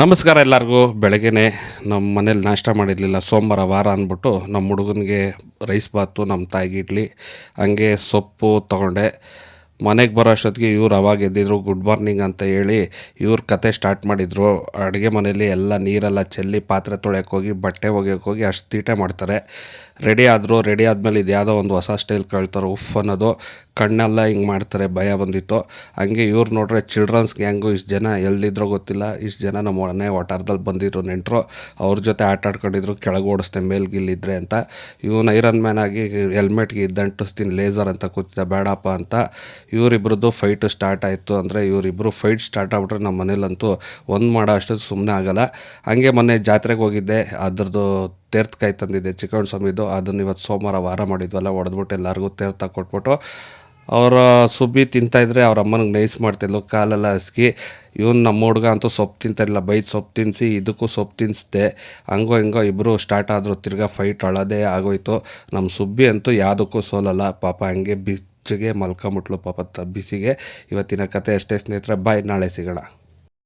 ನಮಸ್ಕಾರ ಎಲ್ಲರಿಗೂ. ಬೆಳಗ್ಗೆನೆ ನಮ್ಮ ಮನೇಲಿ ನಾಷ್ಟ ಮಾಡಿರಲಿಲ್ಲ, ಸೋಮವಾರ ವಾರ ಅಂದ್ಬಿಟ್ಟು ನಮ್ಮ ಹುಡುಗನಿಗೆ ರೈಸ್ ಬಾತು, ನಮ್ಮ ತಾಯಿಗೆ ಇಡ್ಲಿ, ಹಂಗೆ ಸೊಪ್ಪು ತೊಗೊಂಡೆ. ಮನೆಗೆ ಬರೋ ಅಷ್ಟೊತ್ತಿಗೆ ಇವ್ರು ಅವಾಗ ಎದ್ದಿದ್ರು, ಗುಡ್ ಮಾರ್ನಿಂಗ್ ಅಂತ ಹೇಳಿ ಇವ್ರ ಕತೆ ಸ್ಟಾರ್ಟ್ ಮಾಡಿದರು. ಅಡುಗೆ ಮನೇಲಿ ಎಲ್ಲ ನೀರೆಲ್ಲ ಚೆಲ್ಲಿ ಪಾತ್ರೆ ತೊಳೆಯೋಕೆ ಹೋಗಿ ಬಟ್ಟೆ ಒಗೆಯೋಕೆ ಹೋಗಿ ಅಷ್ಟು ತೀಟೆ ಮಾಡ್ತಾರೆ. ರೆಡಿ ಆದರು. ರೆಡಿ ಆದಮೇಲೆ ಇದು ಯಾವುದೋ ಒಂದು ಹೊಸ ಸ್ಟೈಲ್ ಕೇಳ್ತಾರೆ, ಉಫ್ ಅನ್ನೋದು, ಕಣ್ಣೆಲ್ಲ ಹಿಂಗೆ ಮಾಡ್ತಾರೆ, ಭಯ ಬಂದಿತ್ತು. ಹಂಗೆ ಇವ್ರು ನೋಡ್ರೆ ಚಿಲ್ಡ್ರನ್ಸ್ ಗ್ಯಾಂಗು, ಇಷ್ಟು ಜನ ಎಲ್ಲಿದ್ರೋ ಗೊತ್ತಿಲ್ಲ, ಇಷ್ಟು ಜನ ನಮ್ಮ ಮನೆ ವಟಾರದಲ್ಲಿ ಬಂದಿದ್ರು ನೆಂಟರು, ಅವ್ರ ಜೊತೆ ಆಟ ಆಡ್ಕೊಂಡಿದ್ರು. ಕೆಳಗೆ ಓಡಿಸ್ದೆ ಮೇಲ್ಗಿಲ್ಲಿದ್ರೆ ಅಂತ. ಇವನು ಐರನ್ ಮ್ಯಾನ್ ಆಗಿ ಹೆಲ್ಮೆಟ್ಗೆ ಇದ್ದಂಟಿಸ್ತೀನಿ ಲೇಸರ್ ಅಂತ ಕೂತಿದ್ದ, ಬೇಡಪ್ಪ ಅಂತ. ಇವರಿಬ್ರದ್ದು ಫೈಟು ಸ್ಟಾರ್ಟ್ ಆಯಿತು. ಅಂದರೆ ಇವರಿಬ್ಬರು ಫೈಟ್ ಸ್ಟಾರ್ಟ್ ಆಗ್ಬಿಟ್ರೆ ನಮ್ಮ ಮನೇಲಂತೂ ಒಂದು ಮಾಡೋ ಅಷ್ಟು ಸುಮ್ಮನೆ ಆಗೋಲ್ಲ. ಹಂಗೆ ಮೊನ್ನೆ ಜಾತ್ರೆಗೆ ಹೋಗಿದ್ದೆ, ಅದ್ರದ್ದು ತೀರ್ಥಕಾಯಿ ತಂದಿದ್ದೆ, ಚಿಕ್ಕಣ್ಣ ಸ್ವಾಮಿದು. ಅದನ್ನು ಇವತ್ತು ಸೋಮವಾರ ವಾರ ಮಾಡಿದ್ವಲ್ಲ, ಹೊಡೆದ್ಬಿಟ್ಟು ಎಲ್ಲರಿಗೂ ತೀರ್ಥ ಕೊಟ್ಬಿಟ್ಟು ಅವರ ಸುಬ್ಬಿ ತಿಂತಾಯಿದ್ರೆ ಅವ್ರ ಅಮ್ಮನಿಗೆ ನೈಸ್ ಮಾಡ್ತಿದ್ಲು, ಕಾಲೆಲ್ಲ ಹಸ್ಕಿ. ಇವನು ನಮ್ಮ ಹುಡುಗ ಅಂತೂ ಸೊಪ್ಪು ತಿಂತಾಯಿಲ್ಲ, ಬೈದು ಸೊಪ್ಪು ತಿನ್ನಿಸಿ ಇದಕ್ಕೂ ಸೊಪ್ಪು ತಿನ್ನಿಸ್ದೆ. ಹಂಗೋ ಹಿಂಗೋ ಇಬ್ಬರು ಸ್ಟಾರ್ಟ್ ಆದರು, ತಿರ್ಗಾ ಫೈಟ್ ಅಳೋದೇ ಆಗೋಯ್ತು. ನಮ್ಮ ಸುಬ್ಬಿ ಅಂತೂ ಯಾವುದಕ್ಕೂ ಸೋಲಲ್ಲ ಪಾಪ. ಹಂಗೆ ಬಿಚ್ಚಿಗೆ ಮಲ್ಕೊಂಬಿಟ್ಲು ಪಾಪ ಬಿಸಿಗೆ. ಇವತ್ತಿನ ಕತೆ ಅಷ್ಟೇ ಸ್ನೇಹಿತರೆ, ಬಾಯ್, ನಾಳೆ ಸಿಗೋಣ.